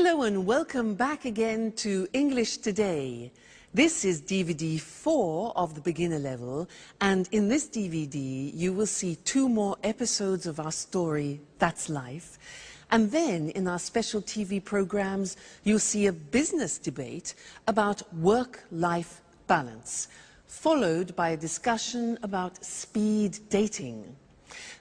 Hello and welcome back again to English Today. This is DVD 4 of the beginner level, and in this DVD you will see 2 more episodes of our story, That's Life. And then in our special TV programs you'll see a business debate about work-life balance, followed by a discussion about speed dating.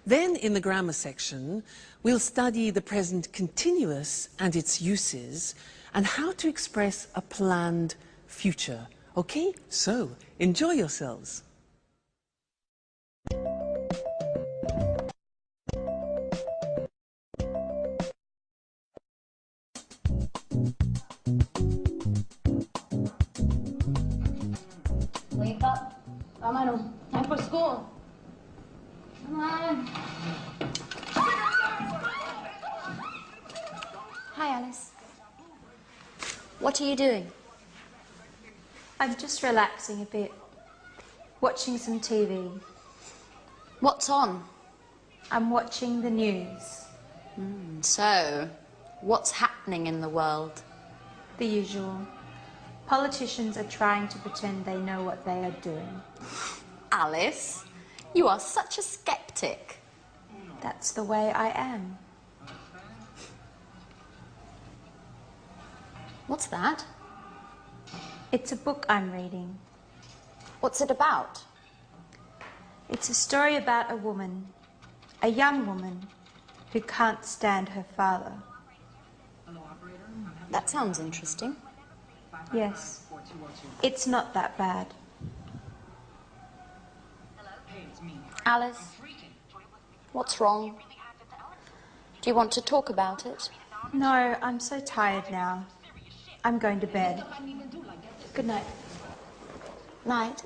Then in the grammar section, we'll study the present continuous and its uses and how to express a planned future. Okay, so enjoy yourselves. Wake up. Vámonos. Time for school. Come on. Hi, Alice. What are you doing? I'm just relaxing a bit, watching some TV. What's on? I'm watching the news. So, what's happening in the world? The usual. Politicians are trying to pretend they know what they are doing. Alice, you are such a skeptic. That's the way I am. What's that? It's a book I'm reading. What's it about? It's a story about a woman, a young woman, who can't stand her father. That sounds interesting. Yes, it's not that bad. Alice, what's wrong? Do you want to talk about it? No, I'm so tired now. I'm going to bed. Good night. Night.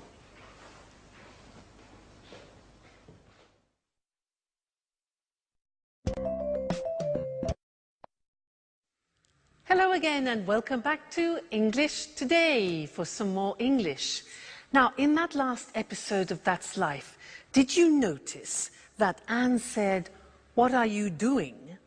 Hello again and welcome back to English Today for some more English. Now, in that last episode of That's Life, did you notice that Anne said, "What are you doing?"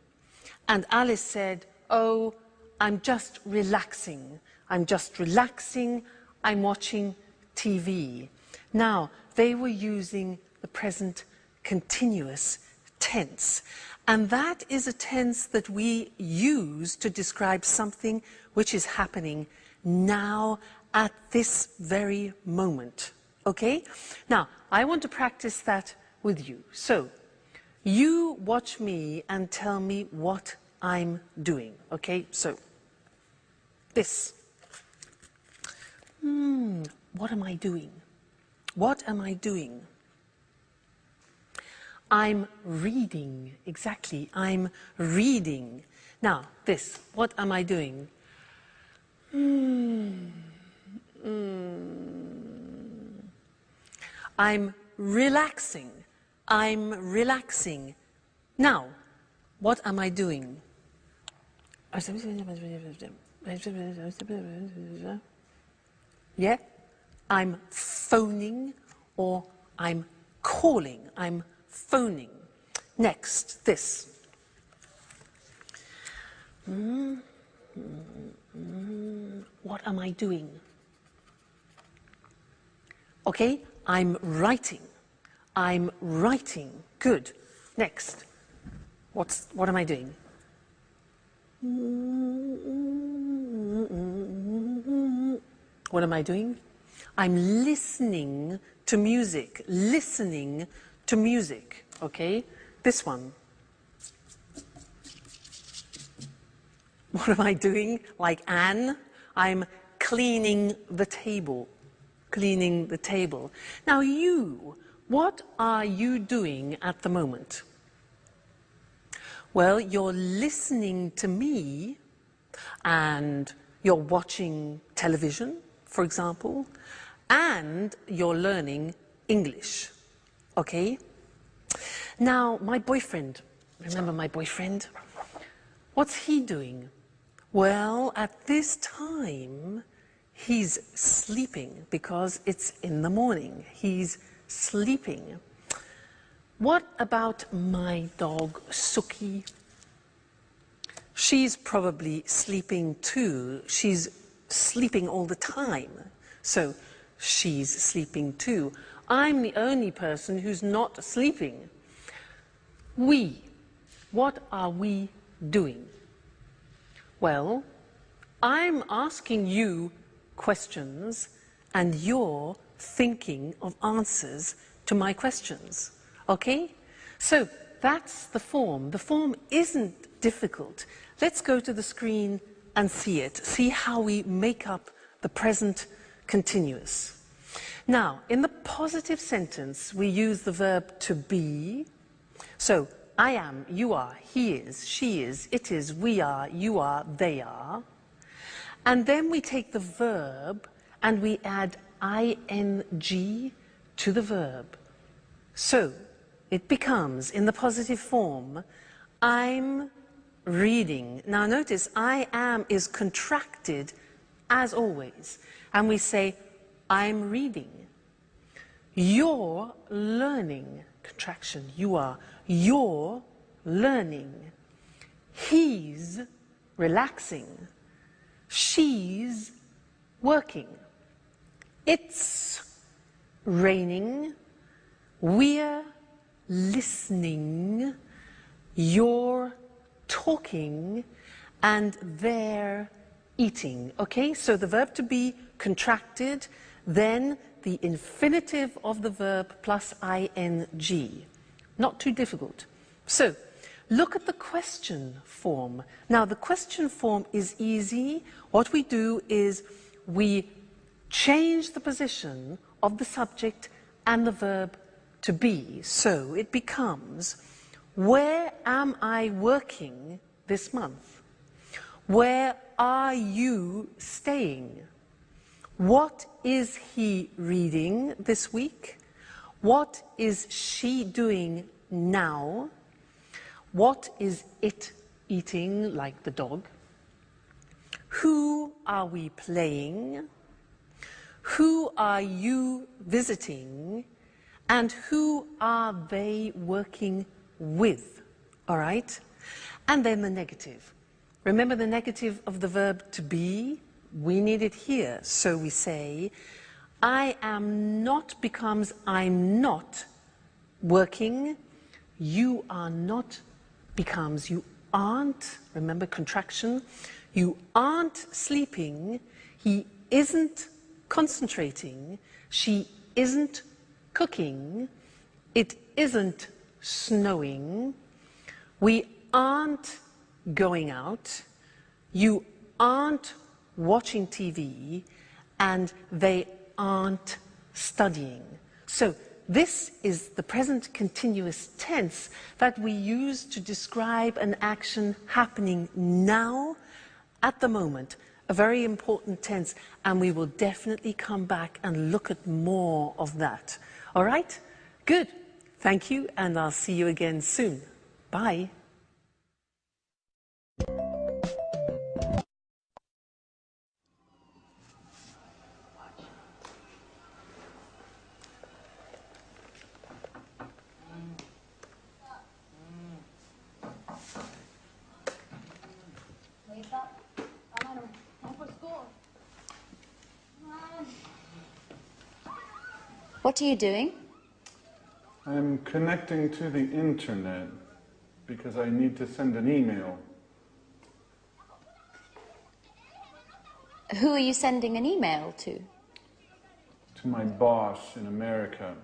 And Alice said, "Oh, I'm just relaxing. I'm just relaxing. I'm watching TV." Now, they were using the present continuous tense. And that is a tense that we use to describe something which is happening now at this very moment. Okay? Now, I want to practice that with you. So, you watch me and tell me what I'm doing. Okay? So, this. What am I doing? What am I doing? I'm reading. Exactly. I'm reading. Now, this. What am I doing? I'm relaxing. I'm relaxing. Now, what am I doing? Yeah? I'm phoning or I'm calling. I'm phoning. Next, this. What am I doing? Okay, I'm writing. I'm writing. Good. Next. What am I doing? What am I doing? I'm listening to music. Listening to music. Okay? This one. What am I doing? Like Anne? I'm cleaning the table. Cleaning the table. Now you, what are you doing at the moment? Well, you're listening to me and you're watching television, for example, and you're learning English. Okay? Now, my boyfriend, remember my boyfriend? What's he doing? Well, at this time, he's sleeping because it's in the morning. He's sleeping. What about my dog, Suki? She's probably sleeping too. She's sleeping all the time. So she's sleeping too. I'm the only person who's not sleeping. We. What are we doing? Well, I'm asking you questions and you're thinking of answers to my questions. Okay? So that's the form. The form isn't difficult. Let's go to the screen and see it. See how we make up the present continuous. Now, in the positive sentence, we use the verb to be. So, I am, you are, he is, she is, it is, we are, you are, they are. And then we take the verb and we add ing to the verb. So, it becomes, in the positive form, I'm reading. Now notice, I am is contracted as always. And we say, I'm reading. You're learning. Contraction, you are. You're learning. He's relaxing. She's working. It's raining. We're listening. You're talking. And they're eating. Okay, so the verb to be contracted, then the infinitive of the verb plus ing. Not too difficult. So, look at the question form. Now, the question form is easy. What we do is we change the position of the subject and the verb to be. So, it becomes, where am I working this month? Where are you staying? What is he reading this week? What is she doing now? What is it eating, like the dog? Who are we playing? Who are you visiting? And who are they working with? All right? And then the negative. Remember the negative of the verb to be? We need it here. So we say, I am not becomes I'm not working. You are not becomes you aren't. Remember contraction. You aren't sleeping. He isn't concentrating. She isn't cooking. It isn't snowing. We aren't going out. You aren't watching TV. And they aren't studying. So this is the present continuous tense that we use to describe an action happening now, at the moment. A very important tense, and we will definitely come back and look at more of that. All right? Good. Thank you, and I'll see you again soon. Bye. Wake up. Come on, time for school. Come on. What are you doing? I'm connecting to the internet because I need to send an email. Who are you sending an email to? To my boss in America.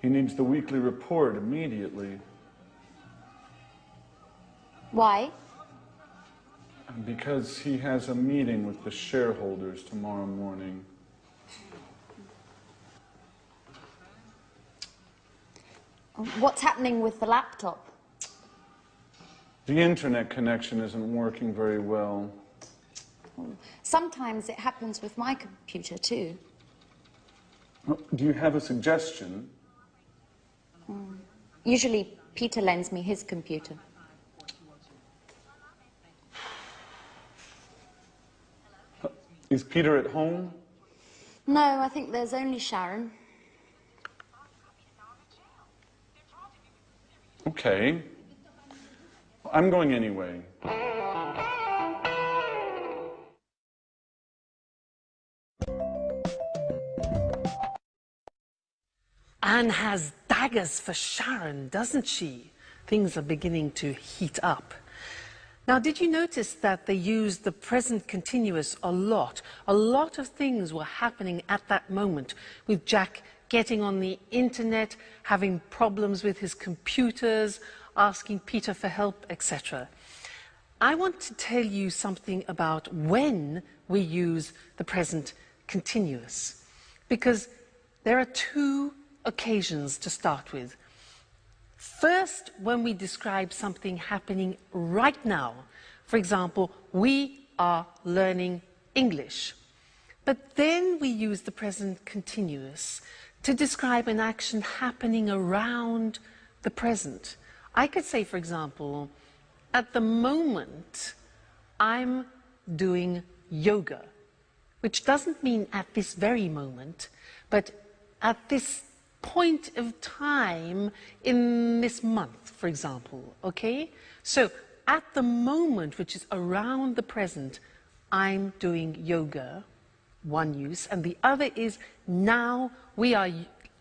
He needs the weekly report immediately. Why? Because he has a meeting with the shareholders tomorrow morning. What's happening with the laptop? The internet connection isn't working very well. Sometimes it happens with my computer too. Do you have a suggestion? Usually Peter lends me his computer. Is Peter at home? No, I think there's only Sharon. Okay. I'm going anyway. Anne has daggers for Sharon, doesn't she? Things are beginning to heat up. Now, did you notice that they used the present continuous a lot? A lot of things were happening at that moment, with Jack getting on the internet, having problems with his computers, asking Peter for help, etc. I want to tell you something about when we use the present continuous, because there are two occasions to start with. First, when we describe something happening right now. For example, we are learning English. But then we use the present continuous to describe an action happening around the present. I could say, for example, at the moment, I'm doing yoga, which doesn't mean at this very moment, but at this point of time in this month, for example, okay? So, at the moment, which is around the present, I'm doing yoga, one use, and the other is now we are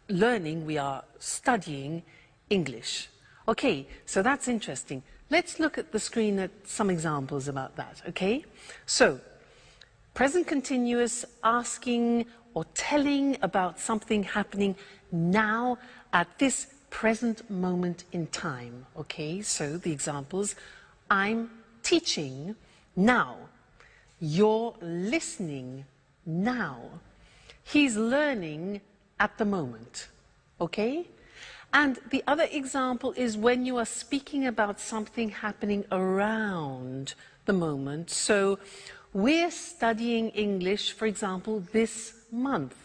learning, we are studying English. Okay, so that's interesting. Let's look at the screen at some examples about that, okay? So, present continuous, asking or telling about something happening now at this present moment in time, okay? So the examples, I'm teaching now. You're listening now. He's learning at the moment, okay? And the other example is when you are speaking about something happening around the moment. So we're studying English, for example, this month.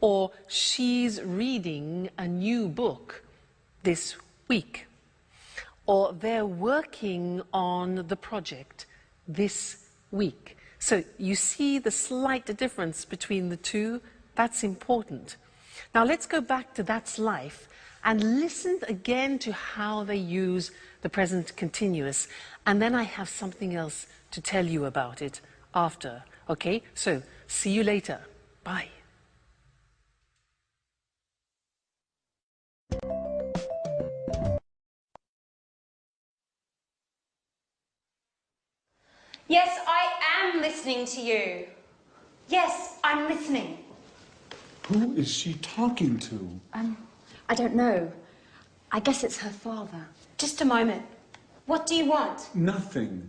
Or she's reading a new book this week. Or they're working on the project this week. So you see the slight difference between the two? That's important. Now let's go back to That's Life and listen again to how they use the present continuous. And then I have something else to tell you about it after. Okay? So, see you later. Bye. Yes, I am listening to you. Yes, I'm listening. Who is she talking to? I don't know. I guess it's her father. Just a moment. What do you want? Nothing.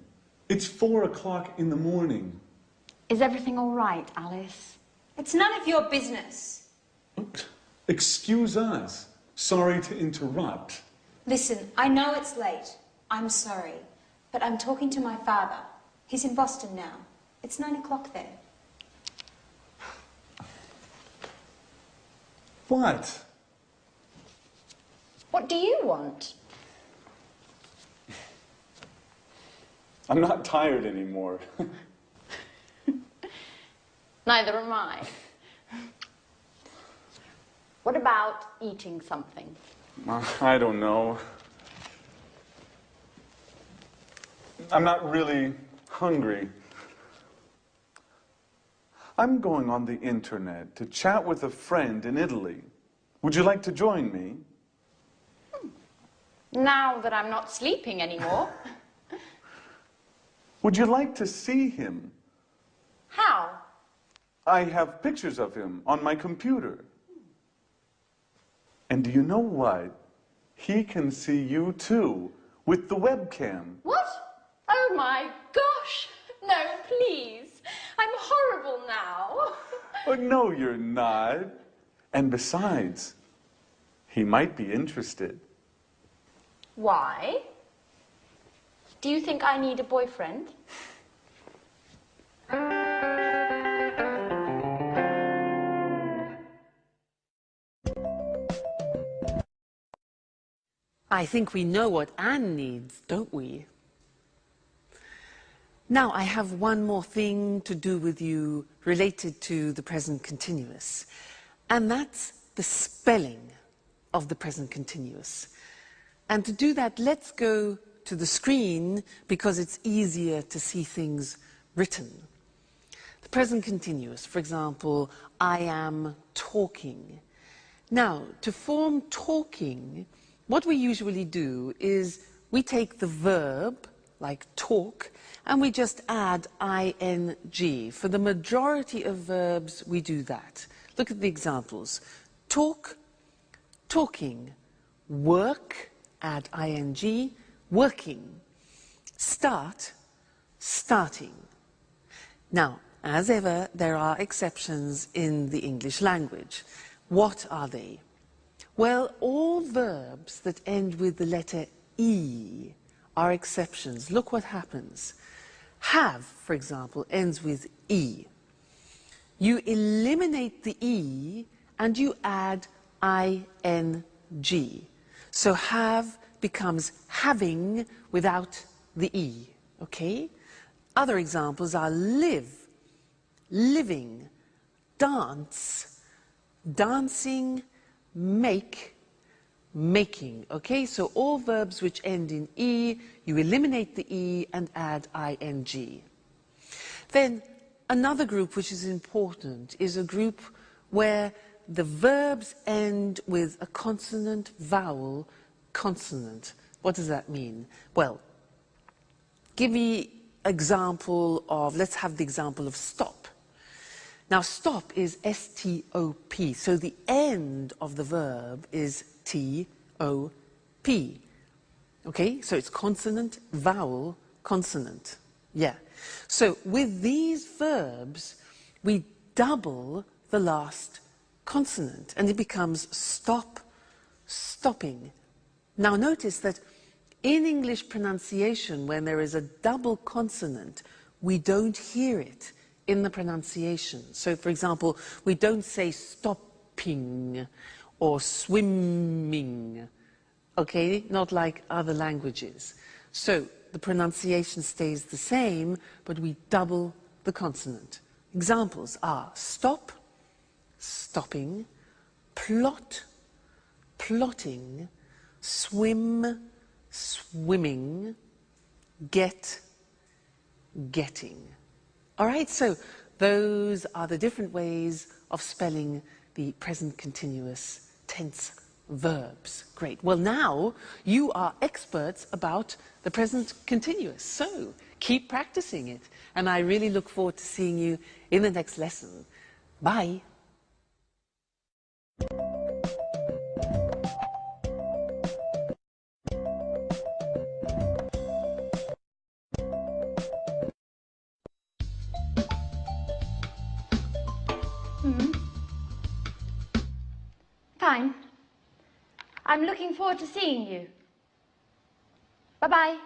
It's 4 o'clock in the morning. Is everything all right, Alice? It's none of your business. Excuse us. Sorry to interrupt. Listen, I know it's late. I'm sorry. But I'm talking to my father. He's in Boston now. It's 9 o'clock there. What? What do you want? I'm not tired anymore. Neither am I. What about eating something? I don't know. I'm not really hungry. I'm going on the internet to chat with a friend in Italy. Would you like to join me? Now that I'm not sleeping anymore. Would you like to see him? How? I have pictures of him on my computer. And do you know what? He can see you too, with the webcam. What? Oh my gosh! No, please. I'm horrible now. Oh, no, you're not. And besides, he might be interested. Why? Do you think I need a boyfriend? I think we know what Anne needs, don't we? Now, I have one more thing to do with you related to the present continuous, and that's the spelling of the present continuous. And to do that, let's go to the screen because it's easier to see things written. The present continuous, for example, I am talking. Now, to form talking, what we usually do is we take the verb, like talk, and we just add ing. For the majority of verbs, we do that. Look at the examples. Talk, talking. Work, add ing, working. Start, starting. Now, as ever, there are exceptions in the English language. What are they? Well, all verbs that end with the letter E are exceptions. Look what happens. Have, for example, ends with E. You eliminate the E and you add ing. So have becomes having without the E, okay? Other examples are live, living, dance, dancing, make, making, okay? So all verbs which end in E, you eliminate the E and add ing. Then another group which is important is a group where the verbs end with a consonant, vowel, consonant. What does that mean? Well, give me example of, let's have the example of stop. Now stop is S-T-O-P, so the end of the verb is T-O-P. Okay, so it's consonant, vowel, consonant. Yeah. So with these verbs, we double the last consonant and it becomes stop, stopping. Now notice that in English pronunciation, when there is a double consonant, we don't hear it in the pronunciation. So for example, we don't say stopping or swimming, okay? Not like other languages. So the pronunciation stays the same, but we double the consonant. Examples are stop, stopping, plot, plotting, swim, swimming, get, getting. All right, so those are the different ways of spelling the present continuous tense verbs. Great. Well, now you are experts about the present continuous, so keep practicing it. And I really look forward to seeing you in the next lesson. Bye. Fine. I'm looking forward to seeing you. Bye-bye.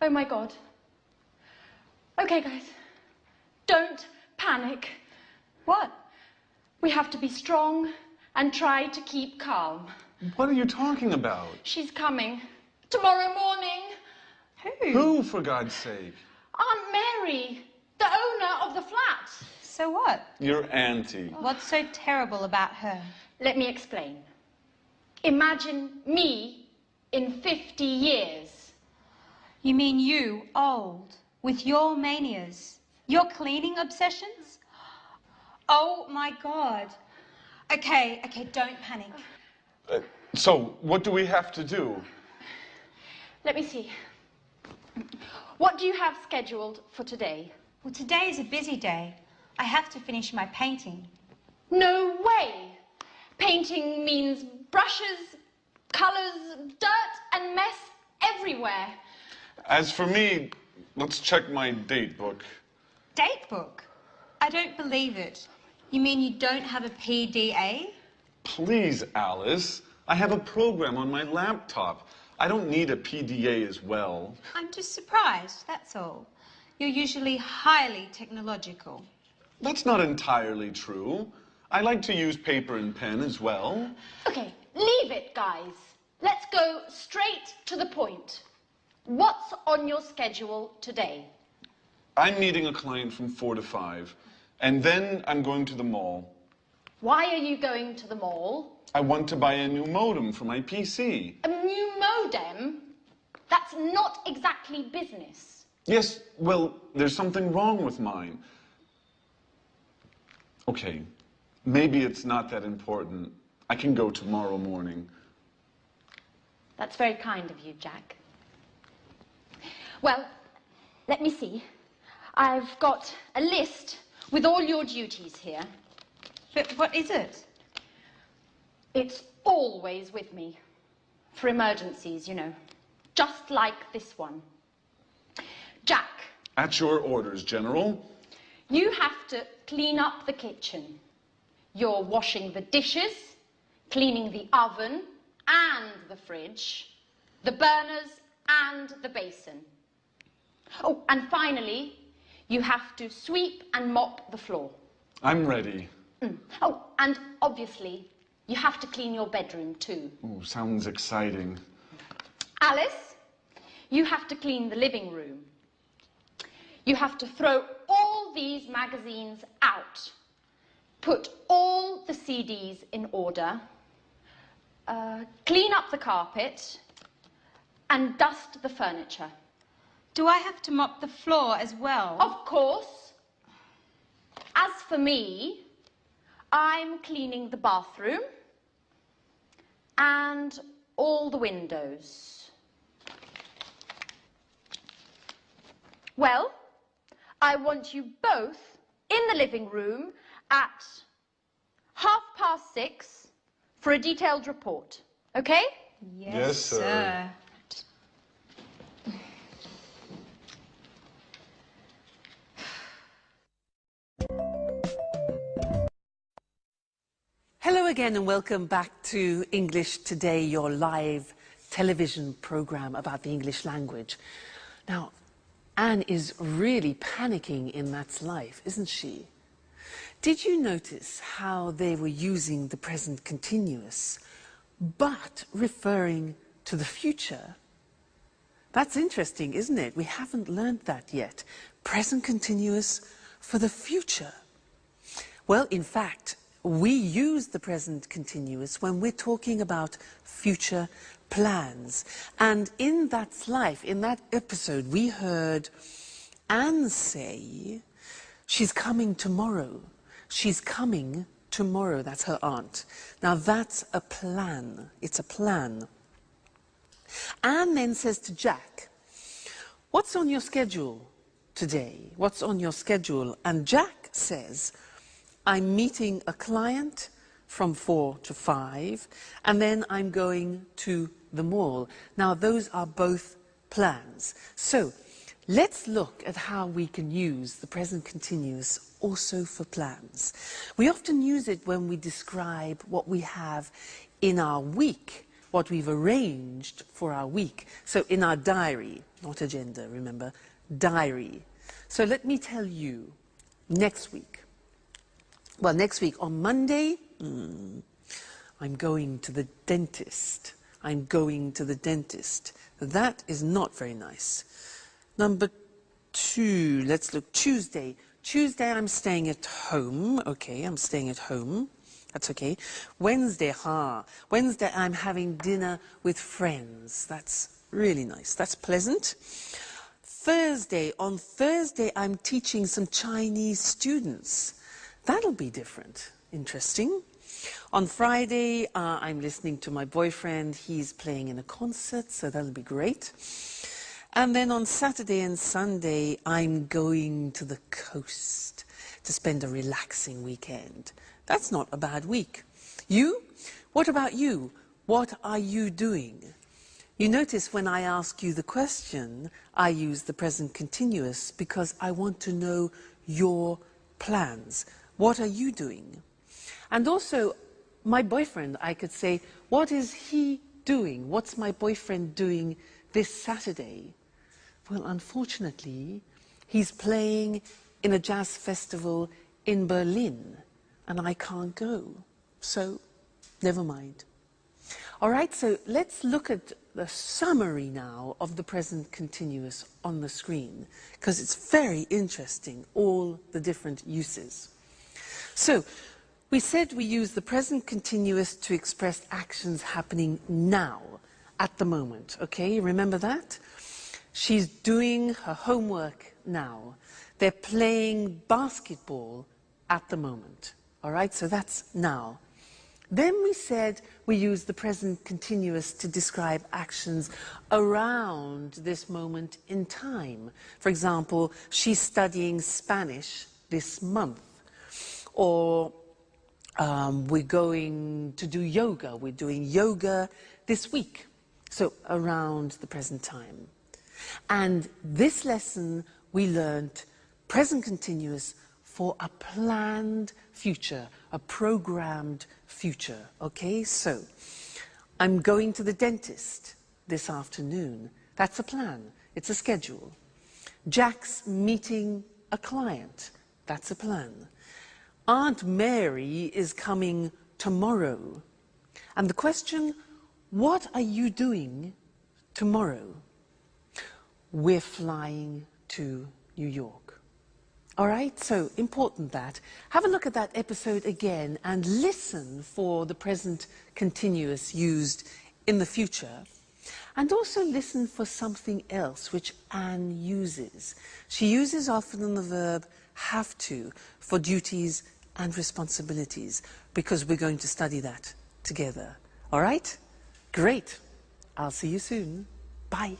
Oh my God. Okay, guys. Don't panic. What? We have to be strong and try to keep calm. What are you talking about? She's coming. Tomorrow morning. Who, for God's sake? Aunt Mary, the owner of the flat. So what? Your auntie. What's so terrible about her? Let me explain. Imagine me in 50 years. You mean you, old, with your manias, your cleaning obsessions? Oh my God. Okay, don't panic. So, what do we have to do? Let me see. What do you have scheduled for today? Well, today is a busy day. I have to finish my painting. No way! Painting means brushes, colours, dirt and mess everywhere. As for me, let's check my date book. Date book? I don't believe it. You mean you don't have a PDA? Please, Alice. I have a program on my laptop. I don't need a PDA as well. I'm just surprised, that's all. You're usually highly technological. That's not entirely true. I like to use paper and pen as well. Okay, leave it, guys. Let's go straight to the point. What's on your schedule today? I'm meeting a client from 4 to 5, and then I'm going to the mall. Why are you going to the mall? I want to buy a new modem for my PC. A new modem? That's not exactly business. Yes, well, there's something wrong with mine. Okay, Maybe it's not that important. I can go tomorrow morning. That's very kind of you, Jack. Well, let me see. I've got a list with all your duties here. But what is it? It's always with me. For emergencies, you know. Just like this one. Jack. At your orders, General. You have to clean up the kitchen. You're washing the dishes, cleaning the oven and the fridge, the burners and the basin. Oh, and finally, you have to sweep and mop the floor. I'm ready. Oh, and obviously, you have to clean your bedroom too. Ooh, sounds exciting. Alice, you have to clean the living room. You have to throw all these magazines out. Put all the CDs in order. Clean up the carpet. And dust the furniture. Do I have to mop the floor as well? Of course. As for me, I'm cleaning the bathroom and all the windows. Well, I want you both in the living room at 6:30 for a detailed report. Okay? Yes, sir. Hello again and welcome back to English Today, your live television program about the English language. Now, Anne is really panicking in That's Life, isn't she? Did you notice how they were using the present continuous, but referring to the future? That's interesting, isn't it? We haven't learned that yet. Present continuous for the future. Well, in fact, we use the present continuous when we're talking about future plans. And in That's Life, in that episode, we heard Anne say, she's coming tomorrow. She's coming tomorrow. That's her aunt. Now, that's a plan. It's a plan. Anne then says to Jack, what's on your schedule today? What's on your schedule? And Jack says, I'm meeting a client from 4 to 5, and then I'm going to the mall. Now, those are both plans. So, let's look at how we can use the present continuous also for plans. We often use it when we describe what we have in our week, what we've arranged for our week. So, in our diary, not agenda, remember, diary. So, let me tell you, next week. Well, next week on Monday, I'm going to the dentist. I'm going to the dentist. That is not very nice. Number 2, let's look, Tuesday. Tuesday, I'm staying at home. Okay, I'm staying at home. That's okay. Wednesday, Wednesday, I'm having dinner with friends. That's really nice. That's pleasant. Thursday, on Thursday, I'm teaching some Chinese students. That'll be different. Interesting. On Friday, I'm listening to my boyfriend. He's playing in a concert, so that'll be great. And then on Saturday and Sunday, I'm going to the coast to spend a relaxing weekend. That's not a bad week. You? What about you? What are you doing? You notice when I ask you the question, I use the present continuous because I want to know your plans. What are you doing? And also, my boyfriend, I could say, what is he doing? What's my boyfriend doing this Saturday? Well, unfortunately, he's playing in a jazz festival in Berlin, and I can't go. So, never mind. All right, so let's look at the summary now of the present continuous on the screen, because it's very interesting, all the different uses. So, we said we use the present continuous to express actions happening now, at the moment, okay? Remember that? She's doing her homework now. They're playing basketball at the moment. All right, so that's now. Then we said we use the present continuous to describe actions around this moment in time. For example, she's studying Spanish this month. Or we're going to do yoga. We're doing yoga this week. So around the present time. And this lesson we learned present continuous for a planned future, a programmed future. Okay, so I'm going to the dentist this afternoon. That's a plan. It's a schedule. Jack's meeting a client. That's a plan. Aunt Mary is coming tomorrow. And the question, what are you doing tomorrow? We're flying to New York. All right, so important that. Have a look at that episode again and listen for the present continuous used in the future. And also listen for something else which Anne uses. She uses often the verb have to for duties and responsibilities because we're going to study that together. All right? Great. I'll see you soon. Bye.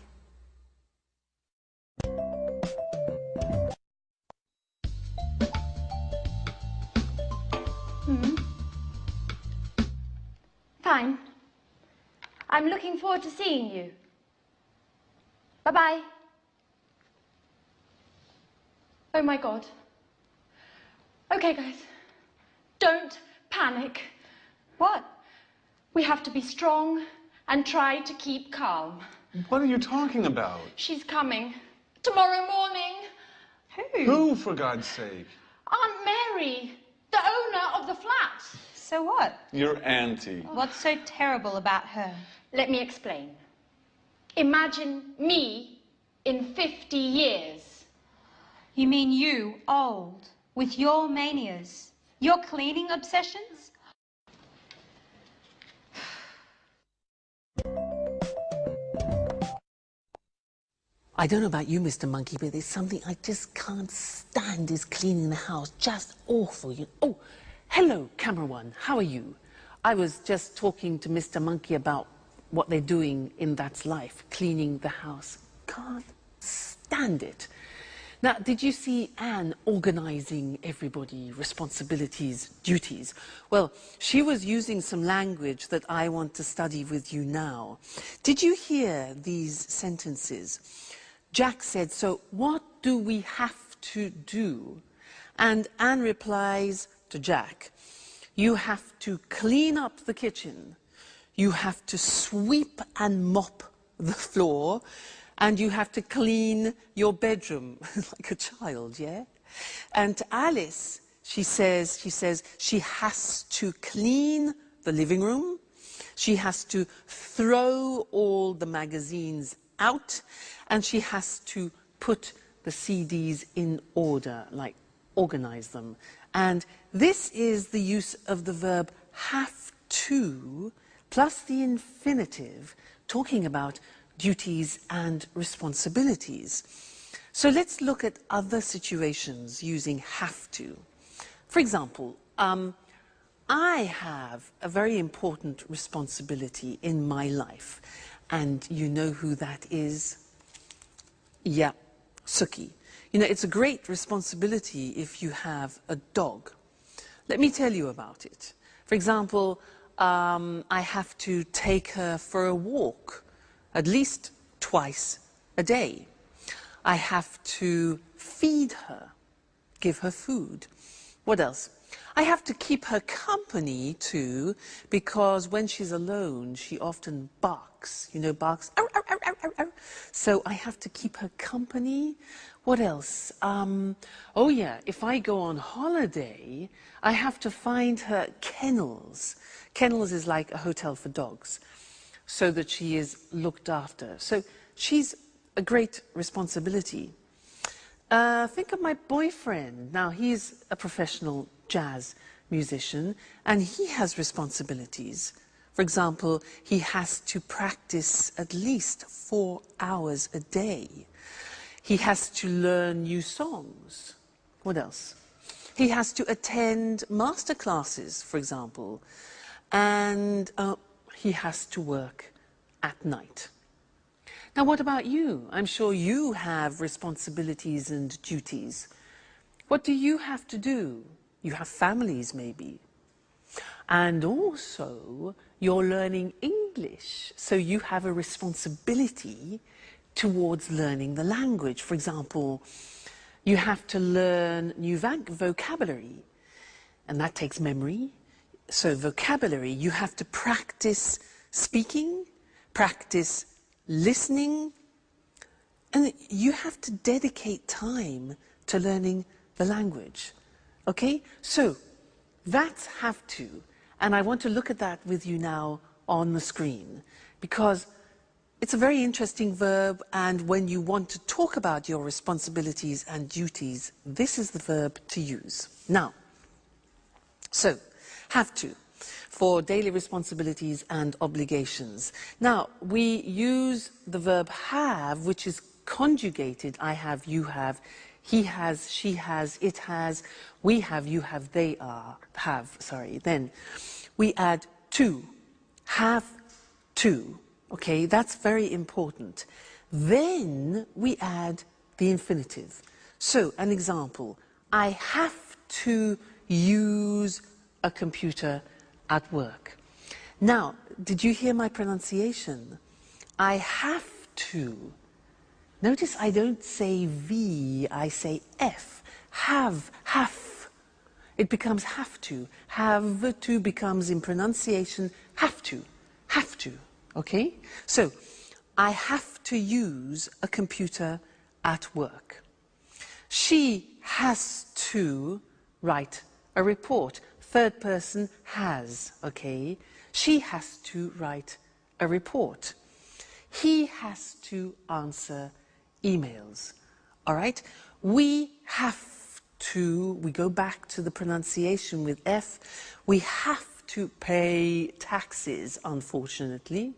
Fine. I'm looking forward to seeing you. Bye-bye. Oh my God. Okay, guys. Don't panic. What? We have to be strong and try to keep calm. What are you talking about? She's coming. Tomorrow morning. Who, for God's sake? Aunt Mary, the owner of the flat. So what? Your auntie. What's so terrible about her? Let me explain. Imagine me in 50 years. You mean you, old, with your manias, your cleaning obsessions? I don't know about you, Mr. Monkey, but there's something I just can't stand is cleaning the house. Just awful. Oh, hello, camera one. How are you? I was just talking to Mr. Monkey about what they're doing in That's Life, cleaning the house. Can't stand it. Now, did you see Anne organizing everybody, responsibilities, duties? Well, she was using some language that I want to study with you now. Did you hear these sentences? Jack said, so what do we have to do? And Anne replies to Jack, you have to clean up the kitchen, you have to sweep and mop the floor, and you have to clean your bedroom like a child, yeah? And to Alice, she says she has to clean the living room, she has to throw all the magazines out, and she has to put the CDs in order, like organize them. And this is the use of the verb have to plus the infinitive, talking about duties and responsibilities. So let's look at other situations using have to. For example, I have a very important responsibility in my life. And you know who that is? Yeah, Suki. You know, it's a great responsibility if you have a dog. Let me tell you about it. For example, I have to take her for a walk at least twice a day. I have to feed her, give her food. What else? I have to keep her company too, because when she's alone, she often barks. You know, barks. Arr, arr, arr, arr, arr, arr. So I have to keep her company. What else? Oh yeah, if I go on holiday, I have to find her kennels. Kennels is like a hotel for dogs, so that she is looked after. So she's a great responsibility. Think of my boyfriend. Now, he's a professional jazz musician, and he has responsibilities. For example, he has to practice at least 4 hours a day. He has to learn new songs. What else? He has to attend master classes, for example, and he has to work at night. Now, what about you? I'm sure you have responsibilities and duties. What do you have to do? You have families, maybe. And also, you're learning English, so you have a responsibility towards learning the language. For example, you have to learn new vocabulary, and that takes memory. So vocabulary, you have to practice speaking, practice listening, and you have to dedicate time to learning the language. Okay? So that's have to, and I want to look at that with you now on the screen, because it's a very interesting verb, and when you want to talk about your responsibilities and duties, this is the verb to use. Now, so, have to, for daily responsibilities and obligations. Now, we use the verb have, which is conjugated. I have, you have, he has, she has, it has, we have, you have, they have. Then we add to, have to. Okay, that's very important. Then we add the infinitive. So, an example, I have to use a computer at work. Now, did you hear my pronunciation? I have to. Notice I don't say V, I say F. Have. It becomes have to. Have to becomes in pronunciation have to. Okay? So, I have to use a computer at work. She has to write a report. Third person has, okay? She has to write a report. He has to answer emails. All right? We have to, we go back to the pronunciation with F, we have to pay taxes, unfortunately.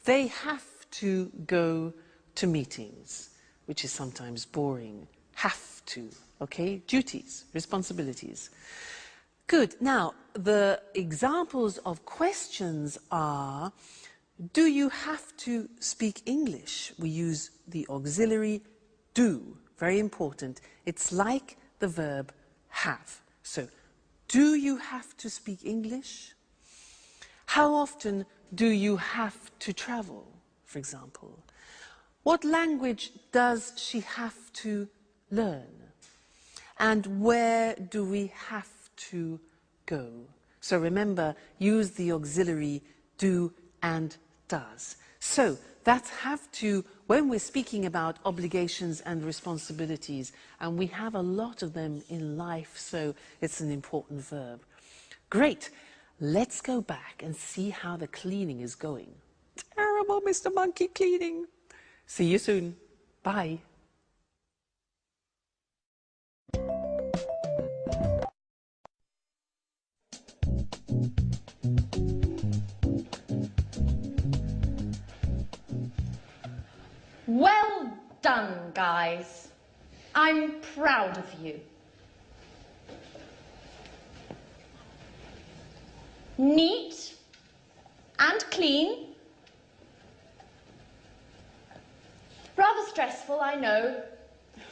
They have to go to meetings, which is sometimes boring. Have to, okay? Duties, responsibilities. Good. Now, the examples of questions are, do you have to speak English? We use the auxiliary do, very important. It's like the verb have. So, do you have to speak English? How often do you have to travel, for example? What language does she have to learn? And where do we have to go? So remember, use the auxiliary do and does. So that's have to when we're speaking about obligations and responsibilities, and we have a lot of them in life, so it's an important verb. Great. Let's go back and see how the cleaning is going. Terrible, Mr. Monkey cleaning. See you soon. Bye. Well done, guys. I'm proud of you. Neat and clean. Rather stressful, I know,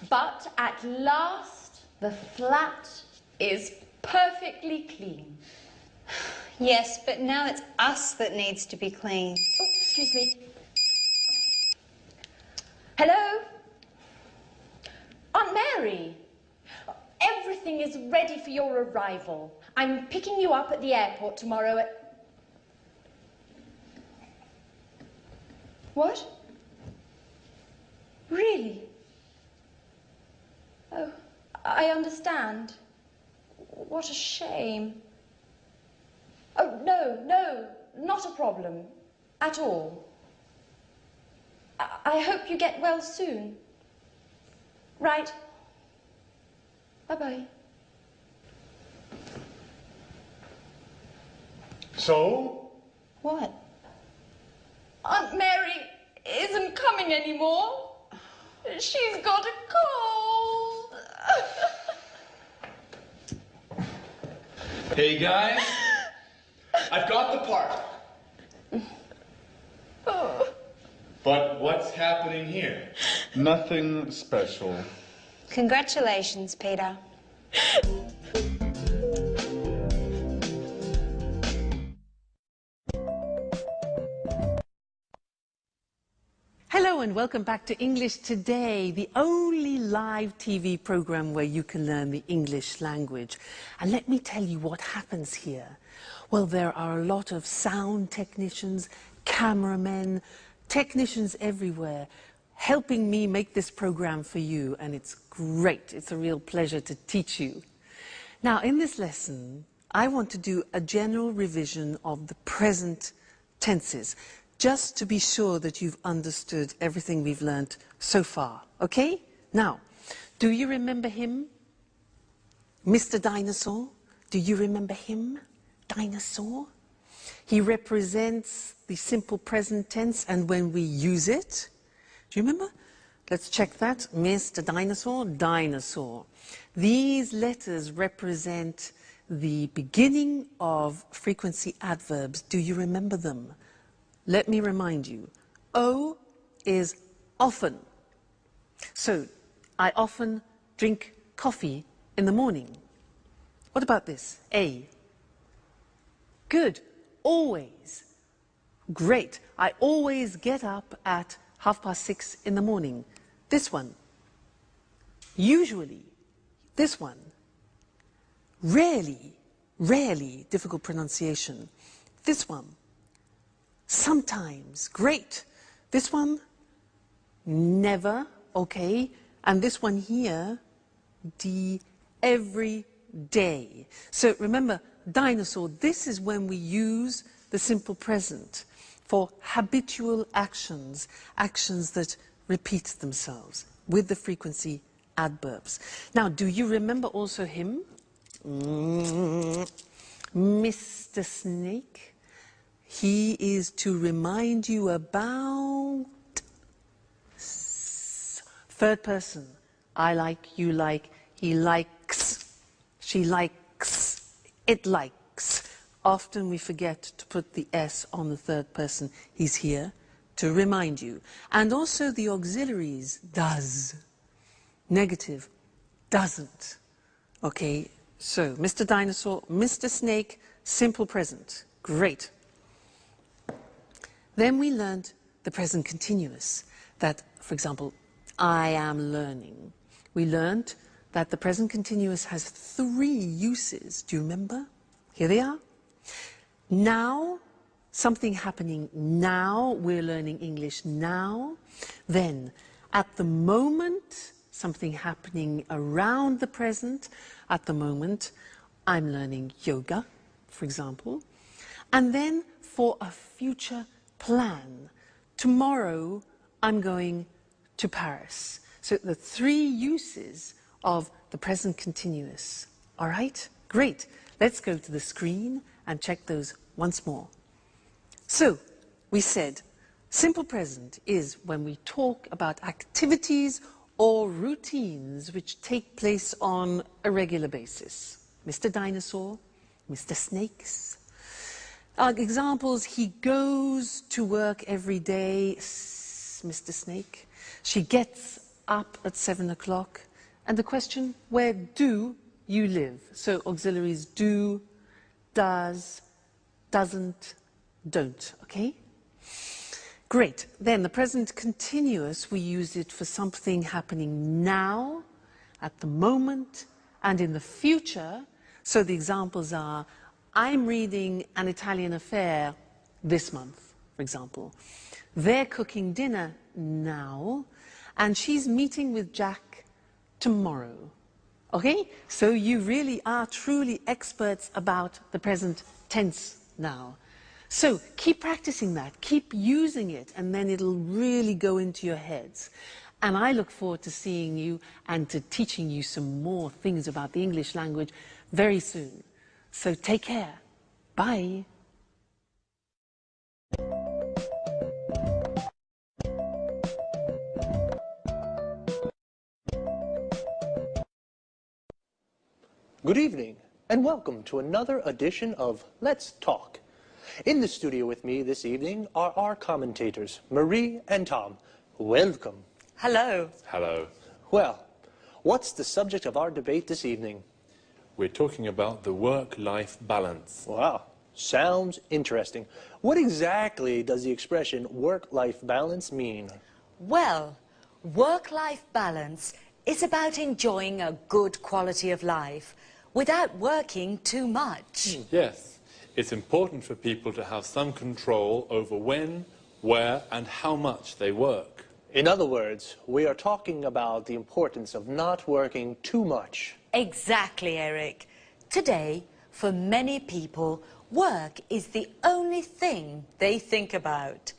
but at last the flat is perfectly clean. Yes, but now it's us that needs to be clean. Oh, excuse me. Hello? Aunt Mary, everything is ready for your arrival. I'm picking you up at the airport tomorrow at... What? Really? Oh, I understand. What a shame. Oh, no, not a problem. At all. I hope you get well soon. Right. Bye-bye. So? What? Aunt Mary isn't coming anymore. She's got a cold. Hey guys, I've got the part. But what's happening here? Nothing special. Congratulations, Peter. Hello and welcome back to English Today, the only live TV program where you can learn the English language. And let me tell you what happens here. Well, there are a lot of sound technicians, cameramen, technicians everywhere helping me make this program for you, and it's great. It's a real pleasure to teach you. Now, in this lesson, I want to do a general revision of the present tenses, just to be sure that you've understood everything we've learnt so far, okay? Now, do you remember him? Mr. Dinosaur? Do you remember him? Dinosaur? He represents the simple present tense, and when we use it, do you remember? Let's check that. Mr. Dinosaur, dinosaur. These letters represent the beginning of frequency adverbs. Do you remember them? Let me remind you. O is often. So, I often drink coffee in the morning. What about this? A. Good. Always. Great. I always get up at 6:30 in the morning. This one. Usually. This one. Rarely. Rarely. Difficult pronunciation. This one. Sometimes. Great. This one. Never. Okay. And this one here. Every day. So remember, dinosaur, this is when we use the simple present for habitual actions, actions that repeat themselves with the frequency adverbs. Now, do you remember also him? Mr. Snake. He is to remind you about third person. I like, you like, he likes, she likes, it likes. Often we forget to put the S on the third person. He's here to remind you. And also the auxiliaries, does. Negative, doesn't. Okay, so Mr. Dinosaur, Mr. Snake, simple present. Great. Then we learned the present continuous. That, for example, I am learning. We learned that the present continuous has 3 uses. Do you remember? Here they are. Now, something happening now, we're learning English now. Then, at the moment, something happening around the present. At the moment, I'm learning yoga, for example. And then, for a future plan, tomorrow I'm going to Paris. So the 3 uses of the present continuous. All right? Great. Let's go to the screen and check those once more. So, we said, simple present is when we talk about activities or routines which take place on a regular basis. Mr. Dinosaur, Mr. Snakes. Examples, he goes to work every day, Mr. Snake. She gets up at 7 o'clock. And the question, where do you live? So auxiliaries do, does, doesn't, don't, okay? Great. Then the present continuous, we use it for something happening now, at the moment, and in the future. So the examples are, I'm reading An Italian Affair this month, for example. They're cooking dinner now, and she's meeting with Jack tomorrow. Okay? So you really are truly experts about the present tense now. So keep practicing that, keep using it, and then it'll really go into your heads. And I look forward to seeing you and to teaching you some more things about the English language very soon. So take care. Bye. Good evening. and welcome to another edition of Let's Talk. In the studio with me this evening are our commentators, Marie and Tom. Welcome. Hello. Hello. Well, what's the subject of our debate this evening? We're talking about the work-life balance. Wow, sounds interesting. What exactly does the expression work-life balance mean? Well, work-life balance is about enjoying a good quality of life without working too much. Yes, it's important for people to have some control over when, where and how much they work. In other words, we are talking about the importance of not working too much. Exactly, Eric. Today, for many people, work is the only thing they think about.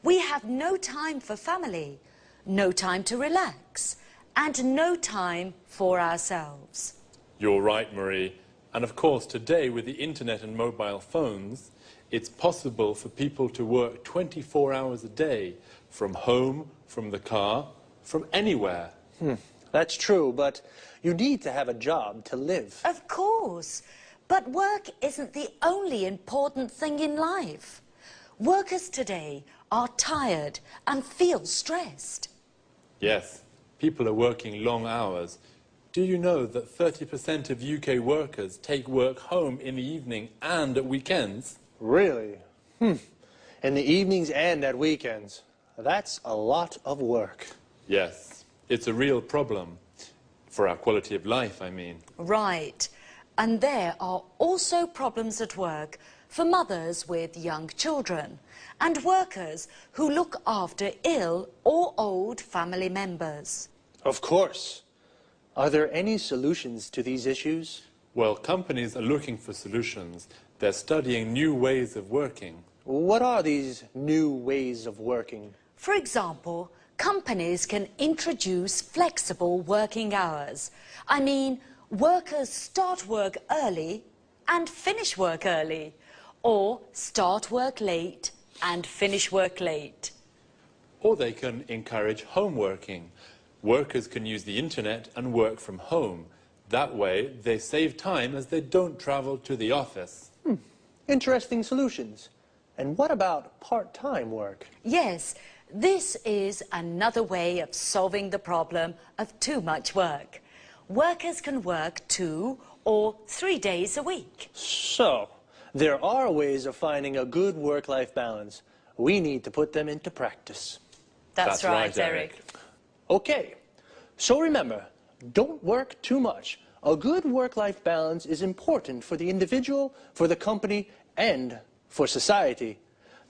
We have no time for family, no time to relax, and no time for ourselves. You're right, Marie. And of course, today with the internet and mobile phones, it's possible for people to work 24 hours a day from home, from the car, from anywhere. That's true, but you need to have a job to live. Of course, but work isn't the only important thing in life. Workers today are tired and feel stressed. Yes, people are working long hours. Do you know that 30% of UK workers take work home in the evening and at weekends? Really? In the evenings and at weekends. That's a lot of work. Yes, it's a real problem. For our quality of life, I mean. Right. And there are also problems at work for mothers with young children and workers who look after ill or old family members. Of course. Are there any solutions to these issues? Well, companies are looking for solutions. They're studying new ways of working. What are these new ways of working? For example, companies can introduce flexible working hours. I mean, workers start work early and finish work early, or start work late and finish work late. Or they can encourage home working. Workers can use the internet and work from home. That way, they save time as they don't travel to the office. Interesting solutions. And what about part-time work? Yes, this is another way of solving the problem of too much work. Workers can work 2 or 3 days a week. So, there are ways of finding a good work-life balance. We need to put them into practice. That's right, Eric. Okay, so remember, don't work too much. A good work-life balance is important for the individual, for the company, and for society.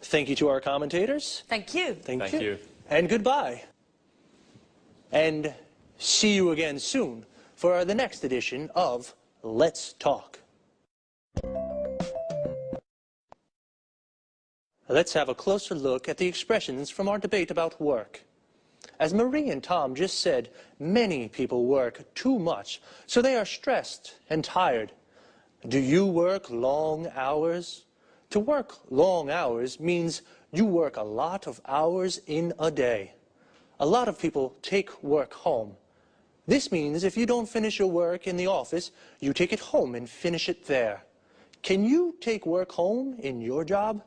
Thank you to our commentators. Thank you. Thank you. And goodbye. And see you again soon for the next edition of Let's Talk. Let's have a closer look at the expressions from our debate about work. As Marie and Tom just said, many people work too much, so they are stressed and tired. Do you work long hours? To work long hours means you work a lot of hours in a day. A lot of people take work home. This means if you don't finish your work in the office, you take it home and finish it there. Can you take work home in your job?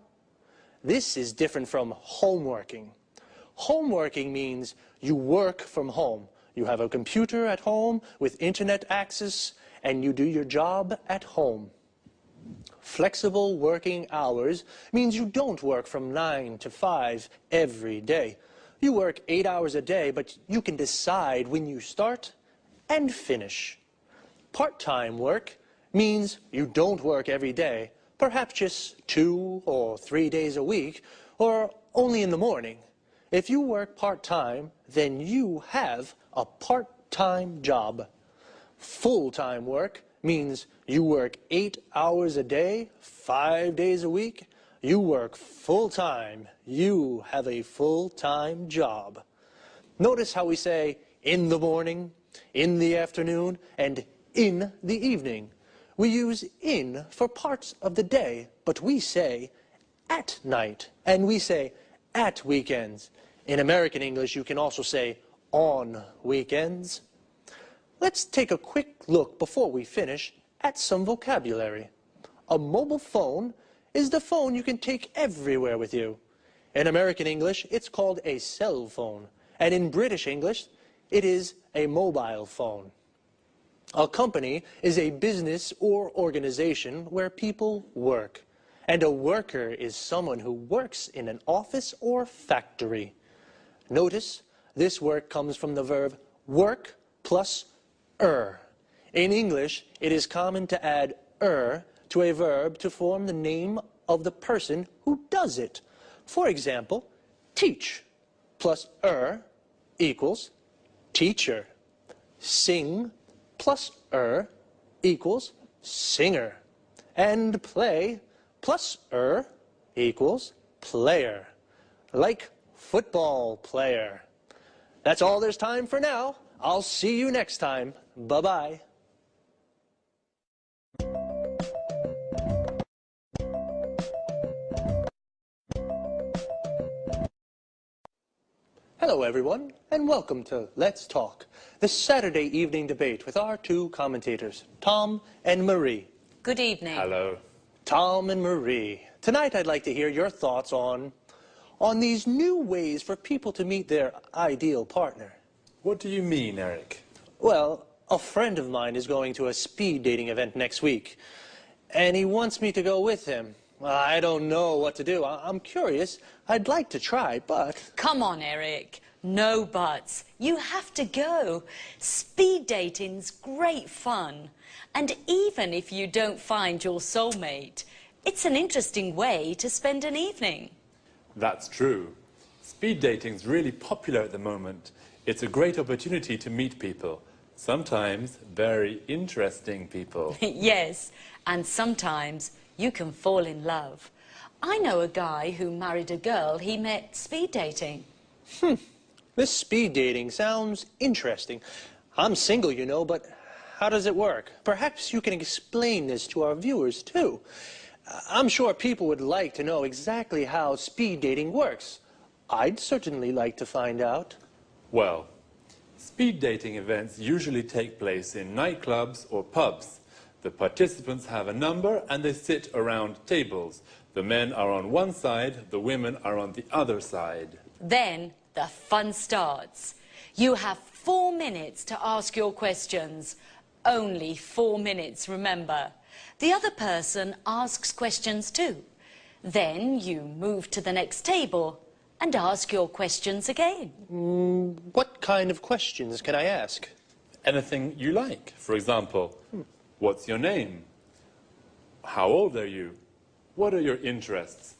This is different from homeworking. Homeworking means you work from home. You have a computer at home with internet access, and you do your job at home. Flexible working hours means you don't work from 9 to 5 every day. You work 8 hours a day, but you can decide when you start and finish. Part-time work means you don't work every day, perhaps just 2 or 3 days a week, or only in the morning. If you work part-time, then you have a part-time job. Full-time work means you work 8 hours a day, 5 days a week. You work full-time. You have a full-time job. Notice how we say in the morning, in the afternoon, and in the evening. We use in for parts of the day, but we say at night, and we say at weekends. In American English, you can also say on weekends. Let's take a quick look before we finish at some vocabulary. A mobile phone is the phone you can take everywhere with you. In American English, it's called a cell phone, and in British English, it is a mobile phone. A company is a business or organization where people work, and a worker is someone who works in an office or factory. Notice, this work comes from the verb work plus er. In English, it is common to add er to a verb to form the name of the person who does it. For example, teach plus er equals teacher. Sing plus er equals singer. And play plus er equals player. Like football player. That's all there's time for now. I'll see you next time. Bye-bye. Hello everyone, and welcome to Let's Talk, the Saturday evening debate with our two commentators, Tom and Marie. Good evening. Hello. Tom and Marie, tonight I'd like to hear your thoughts on these new ways for people to meet their ideal partner. What do you mean, Eric? Well, a friend of mine is going to a speed dating event next week, and he wants me to go with him. I don't know what to do. I'm curious. I'd like to try, but... Come on, Eric. No buts. You have to go. Speed dating's great fun. And even if you don't find your soulmate, it's an interesting way to spend an evening. That's true. Speed dating's really popular at the moment. It's a great opportunity to meet people. Sometimes very interesting people. Yes, and sometimes you can fall in love. I know a guy who married a girl he met speed dating. This speed dating sounds interesting. I'm single, you know, but how does it work? Perhaps you can explain this to our viewers, too. I'm sure people would like to know exactly how speed dating works. I'd certainly like to find out. Well, speed dating events usually take place in nightclubs or pubs. The participants have a number and they sit around tables. The men are on one side, the women are on the other side. Then the fun starts. You have 4 minutes to ask your questions. Only 4 minutes, remember. The other person asks questions too. Then you move to the next table and ask your questions again. What kind of questions can I ask? Anything you like. For example, what's your name? How old are you? What are your interests?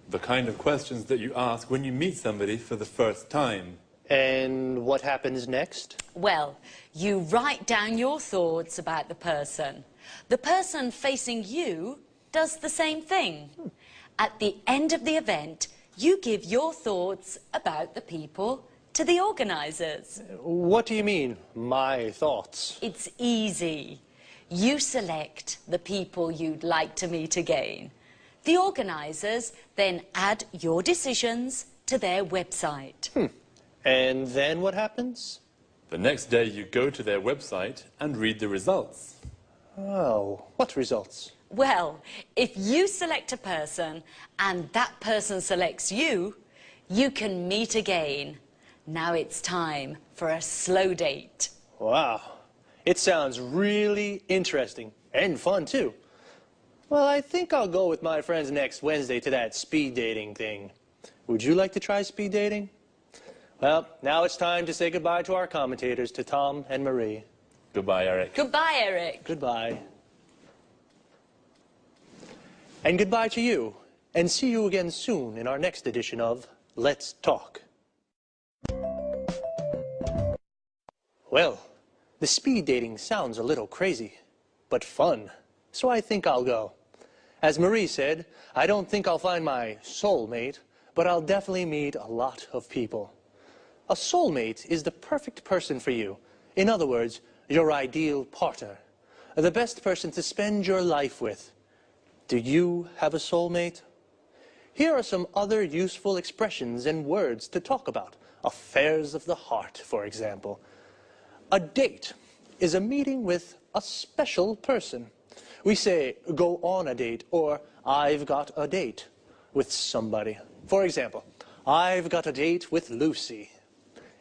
The kind of questions that you ask when you meet somebody for the first time. And what happens next? Well, you write down your thoughts about the person. The person facing you does the same thing. At the end of the event, you give your thoughts about the people to the organisers. What do you mean, my thoughts? It's easy. You select the people you'd like to meet again. The organisers then add your decisions to their website. And then what happens? The next day you go to their website and read the results. Oh, what results? Well, if you select a person and that person selects you, you can meet again. Now it's time for a slow date. Wow, it sounds really interesting and fun too. Well, I think I'll go with my friends next Wednesday to that speed dating thing. Would you like to try speed dating? Well, now it's time to say goodbye to our commentators, to Tom and Marie. Goodbye, Eric. Goodbye, Eric. Goodbye. And goodbye to you, and see you again soon in our next edition of Let's Talk. Well, the speed dating sounds a little crazy, but fun, so I think I'll go. As Marie said, I don't think I'll find my soulmate, but I'll definitely meet a lot of people. A soulmate is the perfect person for you. In other words, your ideal partner. The best person to spend your life with. Do you have a soulmate? Here are some other useful expressions and words to talk about. Affairs of the heart, for example. A date is a meeting with a special person. We say, go on a date, or I've got a date with somebody. For example, I've got a date with Lucy.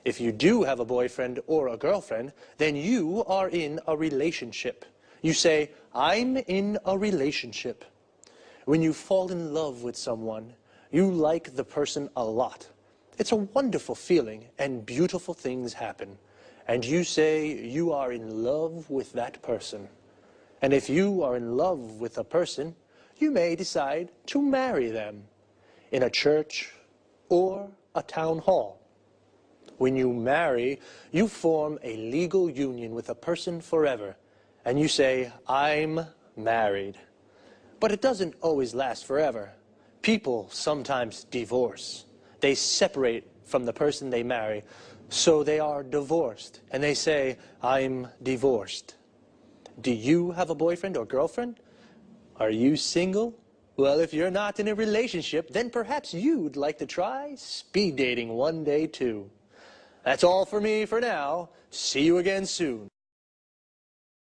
If you do have a boyfriend or a girlfriend, then you are in a relationship. You say, I'm in a relationship. When you fall in love with someone, you like the person a lot. It's a wonderful feeling, and beautiful things happen. And you say you are in love with that person. And if you are in love with a person, you may decide to marry them in a church or a town hall. When you marry, you form a legal union with a person forever, and you say, I'm married. But it doesn't always last forever. People sometimes divorce. They separate from the person they marry, so they are divorced, and they say, I'm divorced. Do you have a boyfriend or girlfriend? Are you single? Well, if you're not in a relationship, then perhaps you'd like to try speed dating one day too. That's all for me for now. See you again soon.